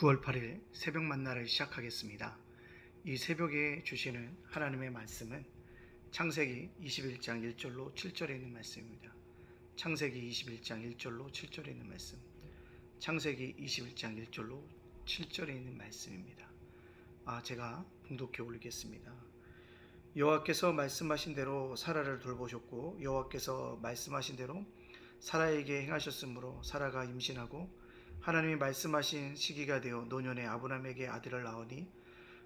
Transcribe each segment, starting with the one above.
9월 8일 새벽 만나를 시작하겠습니다. 이 새벽에 주시는 하나님의 말씀은 창세기 21장 1절로 7절에 있는 말씀입니다. 창세기 21장 1절로 7절에 있는 말씀. 창세기 21장 1절로 7절에 있는 말씀입니다. 제가 봉독해 올리겠습니다. 여호와께서 말씀하신 대로 사라를 돌보셨고 여호와께서 말씀하신 대로 사라에게 행하셨으므로 사라가 임신하고 하나님이 말씀하신 시기가 되어 노년에 아브람에게 아들을 낳으니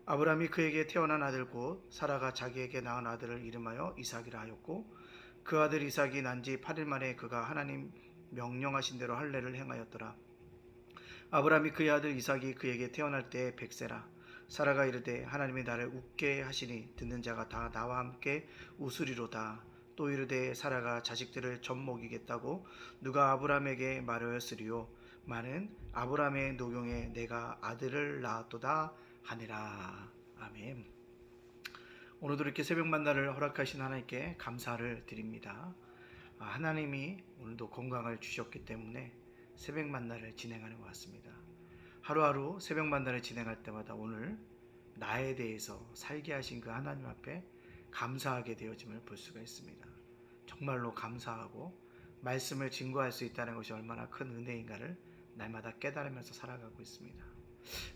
아브람이 그에게 태어난 아들 곧 사라가 자기에게 낳은 아들을 이름하여 이삭이라 하였고 그 아들 이삭이 난 지 8일 만에 그가 하나님 명령하신 대로 할례를 행하였더라. 아브람이 그의 아들 이삭이 그에게 태어날 때에 100세라. 사라가 이르되 하나님이 나를 웃게 하시니 듣는 자가 다 나와 함께 웃으리로다. 또 이르되 사라가 자식들을 젖먹이겠다고 누가 아브람에게 말하였으리요. 많은 아브람의 노경에 내가 아들을 낳았도다 하니라. 아멘. 오늘도 이렇게 새벽 만나를 허락하신 하나님께 감사를 드립니다. 하나님이 오늘도 건강을 주셨기 때문에 새벽 만나를 진행하는 것 같습니다. 하루하루 새벽 만나를 진행할 때마다 오늘 나에 대해서 살게 하신 그 하나님 앞에 감사하게 되어짐을 볼 수가 있습니다. 정말로 감사하고 말씀을 증거할 수 있다는 것이 얼마나 큰 은혜인가를 날마다 깨달으면서 살아가고 있습니다.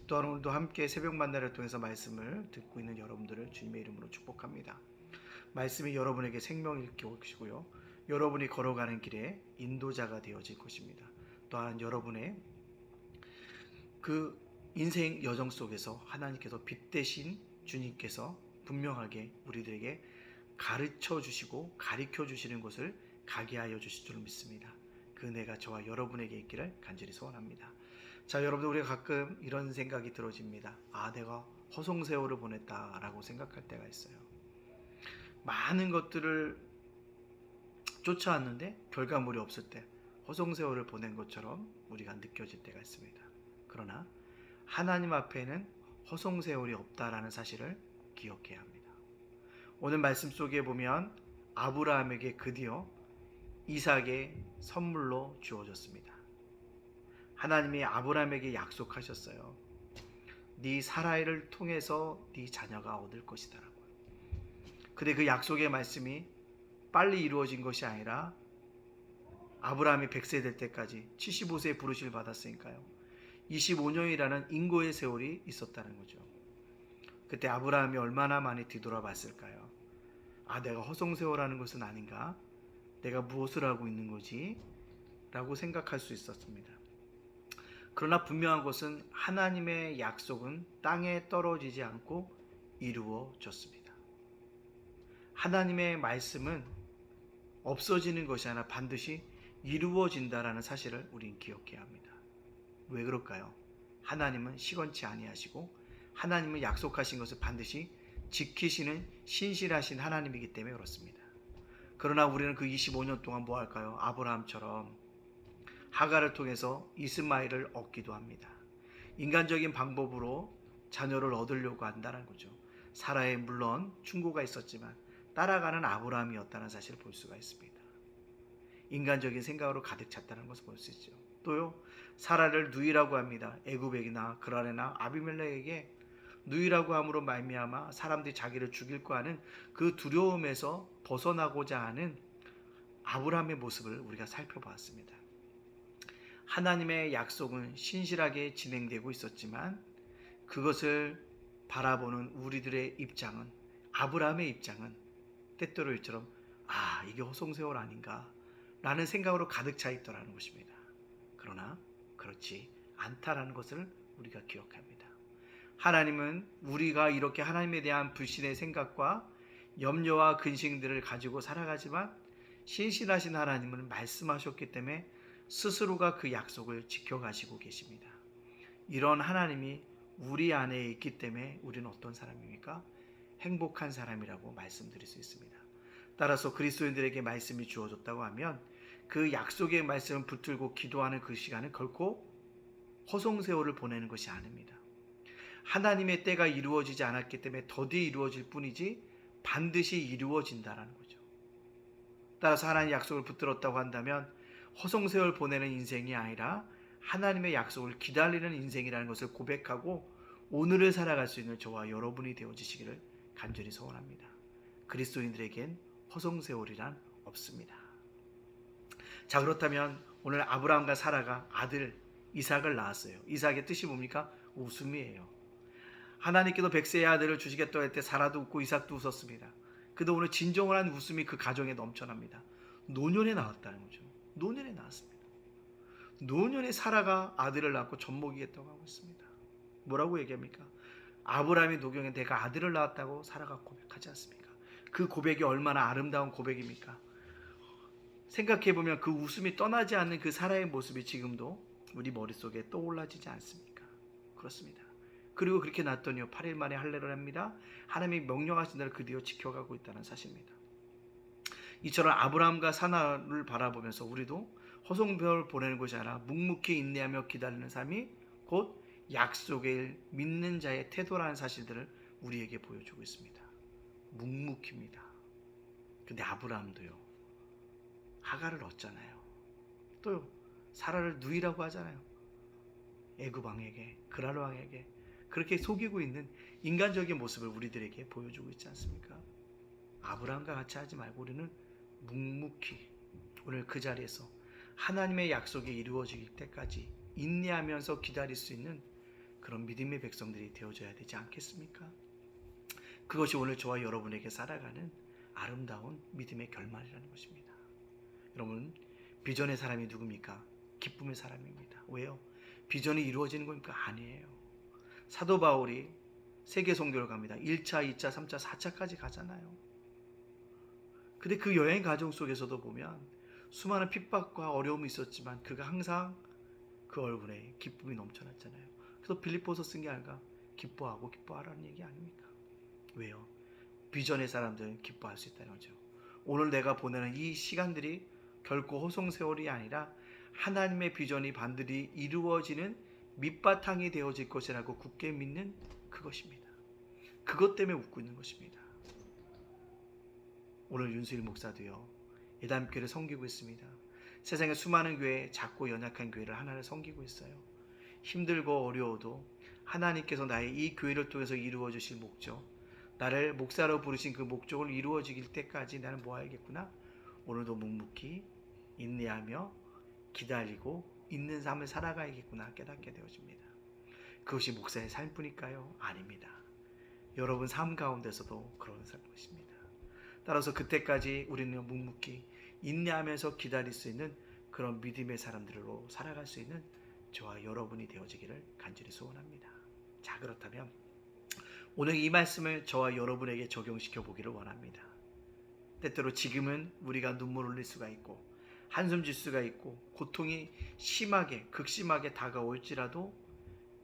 또한 오늘도 함께 새벽 만나를 통해서 말씀을 듣고 있는 여러분들을 주님의 이름으로 축복합니다. 말씀이 여러분에게 생명일 것이고요. 여러분이 걸어가는 길에 인도자가 되어질 것입니다. 또한 여러분의 그 인생 여정 속에서 하나님께서 빛 대신 주님께서 분명하게 우리들에게 가르쳐 주시고 가르쳐 주시는 것을 가게 하여 주실 줄 믿습니다. 그 은혜가 저와 여러분에게 있기를 간절히 소원합니다. 자, 여러분들, 우리가 가끔 이런 생각이 들어집니다. 내가 허송세월을 보냈다라고 생각할 때가 있어요. 많은 것들을 쫓아왔는데 결과물이 없을 때 허송세월을 보낸 것처럼 우리가 느껴질 때가 있습니다. 그러나 하나님 앞에는 허송세월이 없다라는 사실을 기억해야 합니다. 오늘 말씀 속에 보면 아브라함에게 드디어 이삭의 선물로 주어졌습니다. 하나님이 아브라함에게 약속하셨어요. 네 사라를 통해서 네 자녀가 얻을 것이다라고요. 근데 그 약속의 말씀이 빨리 이루어진 것이 아니라 아브라함이 100세 될 때까지 75세에 부르심을 받았으니까요. 25년이라는 인고의 세월이 있었다는 거죠. 그때 아브라함이 얼마나 많이 뒤돌아봤을까요? 내가 허송세월하는 것은 아닌가? 내가 무엇을 하고 있는 거지? 라고 생각할 수 있었습니다. 그러나 분명한 것은 하나님의 약속은 땅에 떨어지지 않고 이루어졌습니다. 하나님의 말씀은 없어지는 것이 아니라 반드시 이루어진다라는 사실을 우린 기억해야 합니다. 왜 그럴까요? 하나님은 시건치 아니하시고 하나님은 약속하신 것을 반드시 지키시는 신실하신 하나님이기 때문에 그렇습니다. 그러나 우리는 그 25년 동안 뭐 할까요? 아브라함처럼 하갈을 통해서 이스마엘을 얻기도 합니다. 인간적인 방법으로 자녀를 얻으려고 한다는 거죠. 사라에 물론 충고가 있었지만 따라가는 아브라함이었다는 사실을 볼 수가 있습니다. 인간적인 생각으로 가득 찼다는 것을 볼 수 있죠. 또요, 사라를 누이라고 합니다. 애굽에게나 그라레나 아비멜렉에게 누이라고 함으로 말미암아 사람들이 자기를 죽일까 하는 그 두려움에서 벗어나고자 하는 아브라함의 모습을 우리가 살펴보았습니다. 하나님의 약속은 신실하게 진행되고 있었지만 그것을 바라보는 우리들의 입장은, 아브라함의 입장은 때때로 이처럼 이게 허송세월 아닌가 라는 생각으로 가득 차 있더라는 것입니다. 그러나 그렇지 않다라는 것을 우리가 기억합니다. 하나님은 우리가 이렇게 하나님에 대한 불신의 생각과 염려와 근심들을 가지고 살아가지만 신실하신 하나님은 말씀하셨기 때문에 스스로가 그 약속을 지켜가시고 계십니다. 이런 하나님이 우리 안에 있기 때문에 우리는 어떤 사람입니까? 행복한 사람이라고 말씀드릴 수 있습니다. 따라서 그리스도인들에게 말씀이 주어졌다고 하면 그 약속의 말씀을 붙들고 기도하는 그 시간은 결코 허송세월을 보내는 것이 아닙니다. 하나님의 때가 이루어지지 않았기 때문에 더디 이루어질 뿐이지 반드시 이루어진다는 거죠. 따라서 하나님의 약속을 붙들었다고 한다면 허송세월 보내는 인생이 아니라 하나님의 약속을 기다리는 인생이라는 것을 고백하고 오늘을 살아갈 수 있는 저와 여러분이 되어지시기를 간절히 소원합니다. 그리스도인들에겐 허송세월이란 없습니다. 자, 그렇다면 오늘 아브라함과 사라가 아들 이삭을 낳았어요. 이삭의 뜻이 뭡니까? 웃음이에요. 하나님께도 백세의 아들을 주시겠다고 할 때 사라도 웃고 이삭도 웃었습니다. 그도 오늘 진정을 한 웃음이 그 가정에 넘쳐납니다. 노년에 낳았다는 거죠. 노년에 낳았습니다. 노년에 사라가 아들을 낳고 젖먹이겠다고 하고 있습니다. 뭐라고 얘기합니까? 아브라함이 노경에 내가 아들을 낳았다고 사라가 고백하지 않습니까? 그 고백이 얼마나 아름다운 고백입니까? 생각해보면 그 웃음이 떠나지 않는 그 사라의 모습이 지금도 우리 머릿속에 떠올라지지 않습니까? 그렇습니다. 그리고 그렇게 낳았더니요 8일 만에 할례를 합니다. 하나님이 명령하신 대로 그 뒤로 지켜가고 있다는 사실입니다. 이처럼 아브라함과 사라를 바라보면서 우리도 허송세월을 보내는 것이 아니라 묵묵히 인내하며 기다리는 삶이 곧 약속을 믿는 자의 태도라는 사실들을 우리에게 보여주고 있습니다. 묵묵히입니다. 근데 아브라함도요 하갈을 얻잖아요. 또 사라를 누이라고 하잖아요. 애굽 왕에게, 그랄 왕에게 그렇게 속이고 있는 인간적인 모습을 우리들에게 보여주고 있지 않습니까? 아브라함과 같이 하지 말고 우리는 묵묵히 오늘 그 자리에서 하나님의 약속이 이루어질 때까지 인내하면서 기다릴 수 있는 그런 믿음의 백성들이 되어줘야 되지 않겠습니까? 그것이 오늘 저와 여러분에게 살아가는 아름다운 믿음의 결말이라는 것입니다. 여러분, 비전의 사람이 누굽니까? 기쁨의 사람입니다. 왜요? 비전이 이루어지는 겁니까? 아니에요. 사도 바울이 세계 선교를 갑니다. 1차, 2차, 3차, 4차까지 가잖아요. 근데 그 여행 과정 속에서도 보면 수많은 핍박과 어려움이 있었지만 그가 항상 그 얼굴에 기쁨이 넘쳐났잖아요. 그래서 빌립보서 쓴 게 아닌가? 기뻐하고 기뻐하라는 얘기 아닙니까? 왜요? 비전의 사람들은 기뻐할 수 있다는 거죠. 오늘 내가 보내는 이 시간들이 결코 허송세월이 아니라 하나님의 비전이 반드시 이루어지는 밑바탕이 되어질 것이라고 굳게 믿는 그것입니다. 그것 때문에 웃고 있는 것입니다. 오늘 윤수일 목사도요 예담교회를 섬기고 있습니다. 세상에 수많은 교회, 작고 연약한 교회를 하나를 섬기고 있어요. 힘들고 어려워도 하나님께서 나의 이 교회를 통해서 이루어 주실 목적, 나를 목사로 부르신 그 목적을 이루어지길 때까지 나는 뭐 해야겠구나? 오늘도 묵묵히 인내하며 기다리고 있는 삶을 살아가야겠구나 깨닫게 되어집니다. 그것이 목사의 삶뿐일까요? 아닙니다. 여러분 삶 가운데서도 그런 것입니다. 따라서 그때까지 우리는 묵묵히 인내하면서 기다릴 수 있는 그런 믿음의 사람들로 살아갈 수 있는 저와 여러분이 되어지기를 간절히 소원합니다. 자, 그렇다면 오늘 이 말씀을 저와 여러분에게 적용시켜 보기를 원합니다. 때때로 지금은 우리가 눈물 흘릴 수가 있고 한숨 질 수가 있고 고통이 심하게 극심하게 다가올지라도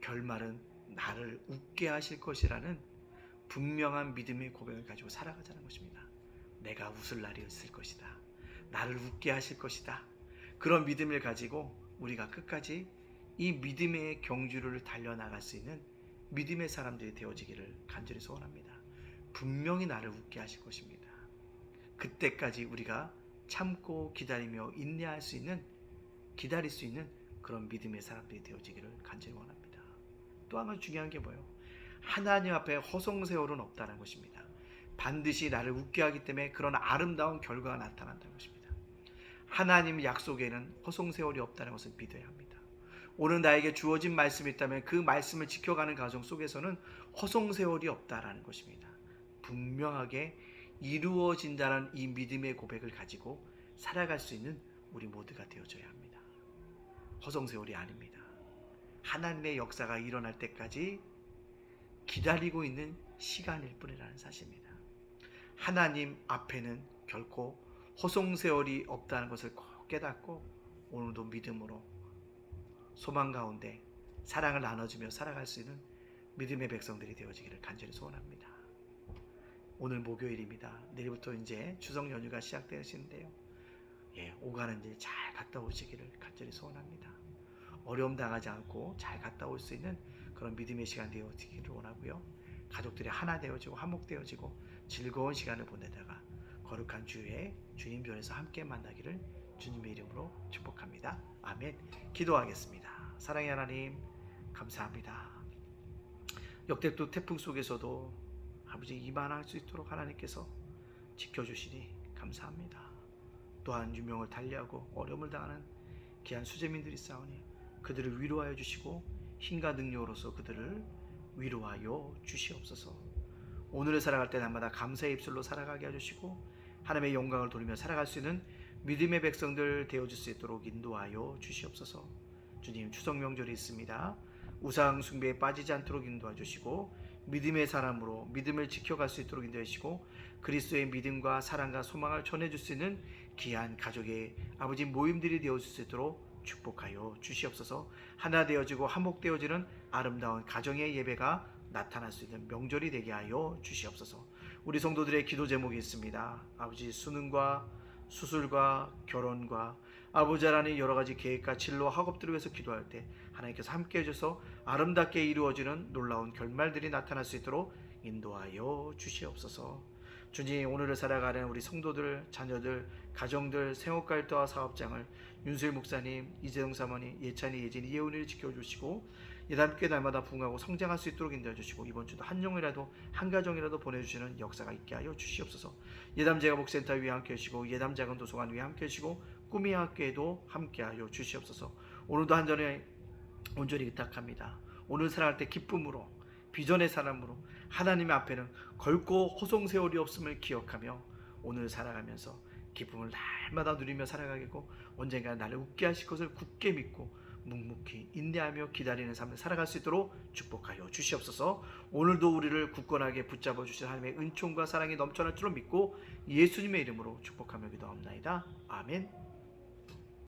결말은 나를 웃게 하실 것이라는 분명한 믿음의 고백을 가지고 살아가자는 것입니다. 내가 웃을 날이 있을 것이다. 나를 웃게 하실 것이다. 그런 믿음을 가지고 우리가 끝까지 이 믿음의 경주를 달려나갈 수 있는 믿음의 사람들이 되어지기를 간절히 소원합니다. 분명히 나를 웃게 하실 것입니다. 그때까지 우리가 참고 기다리며 인내할 수 있는, 기다릴 수 있는 그런 믿음의 사람들이 되어지기를 간절히 원합니다. 또 한 가지 중요한 게 뭐예요? 하나님 앞에 허송세월은 없다는 것입니다. 반드시 나를 웃게 하기 때문에 그런 아름다운 결과가 나타난다는 것입니다. 하나님 약속에는 허송세월이 없다는 것을 믿어야 합니다. 오늘 나에게 주어진 말씀이 있다면 그 말씀을 지켜가는 과정 속에서는 허송세월이 없다라는 것입니다. 분명하게 이루어진다는 이 믿음의 고백을 가지고 살아갈 수 있는 우리 모두가 되어져야 합니다. 허송세월이 아닙니다. 하나님의 역사가 일어날 때까지 기다리고 있는 시간일 뿐이라는 사실입니다. 하나님 앞에는 결코 허송세월이 없다는 것을 꼭 깨닫고 오늘도 믿음으로 소망 가운데 사랑을 나눠주며 살아갈 수 있는 믿음의 백성들이 되어지기를 간절히 소원합니다. 오늘 목요일입니다. 내일부터 이제 추석 연휴가 시작되시는데요. 오가는 길 잘 갔다 오시기를 간절히 소원합니다. 어려움 당하지 않고 잘 갔다 올 수 있는 그런 믿음의 시간 되어지기를 원하고요. 가족들이 하나 되어지고 화목되어지고 즐거운 시간을 보내다가 거룩한 주에 주님 전에서 함께 만나기를 주님의 이름으로 축복합니다. 아멘. 기도하겠습니다. 사랑의 하나님 감사합니다. 역대급 태풍 속에서도 아버지 이만할 수 있도록 하나님께서 지켜주시니 감사합니다. 또한 유명을 달리하고 어려움을 당하는 귀한 수재민들이 싸우니 그들을 위로하여 주시고 힘과 능력으로서 그들을 위로하여 주시옵소서. 오늘을 살아갈 때 날마다 감사의 입술로 살아가게 해주시고 하나님의 영광을 돌리며 살아갈 수 있는 믿음의 백성들 되어줄 수 있도록 인도하여 주시옵소서. 주님, 추석 명절이 있습니다. 우상 숭배에 빠지지 않도록 인도해 주시고 믿음의 사람으로 믿음을 지켜갈 수 있도록 인도해 주시고 그리스도의 믿음과 사랑과 소망을 전해줄 수 있는 귀한 가족의 아버지 모임들이 되어줄 수 있도록 축복하여 주시옵소서. 하나 되어지고 화목되어지는 아름다운 가정의 예배가 나타날 수 있는 명절이 되게 하여 주시옵소서. 우리 성도들의 기도 제목이 있습니다. 아버지, 수능과 수술과 결혼과 아버지 하나님 여러 가지 계획과 진로 학업들을 위해서 기도할 때 하나님께서 함께 해줘서 아름답게 이루어지는 놀라운 결말들이 나타날 수 있도록 인도하여 주시옵소서. 주님, 오늘을 살아가는 우리 성도들, 자녀들, 가정들, 생업갈등와 사업장을 윤수일 목사님, 이재동 사모님, 예찬이, 예진이, 예훈이를 지켜주시고 예담께 날마다 부흥하고 성장할 수 있도록 인도해 주시고 이번 주도 한 영이라도 한 가정이라도 보내주시는 역사가 있게 하여 주시옵소서. 예담 제가복센터 위에 함께 하시고 예담 작은 도서관 위에 함께 하시고 꿈의 학교에도 함께 하여 주시옵소서. 오늘도 온전히 의탁합니다. 오늘 살아갈 때 기쁨으로 비전의 사람으로 하나님의 앞에는 걸고 호송세월이 없음을 기억하며 오늘 살아가면서 기쁨을 날마다 누리며 살아가겠고 언젠가 나를 웃게 하실 것을 굳게 믿고 묵묵히 인내하며 기다리는 삶을 살아갈 수 있도록 축복하여 주시옵소서. 오늘도 우리를 굳건하게 붙잡아 주실 하나님의 은총과 사랑이 넘쳐날 줄로 믿고 예수님의 이름으로 축복하며 기도합나이다. 아멘.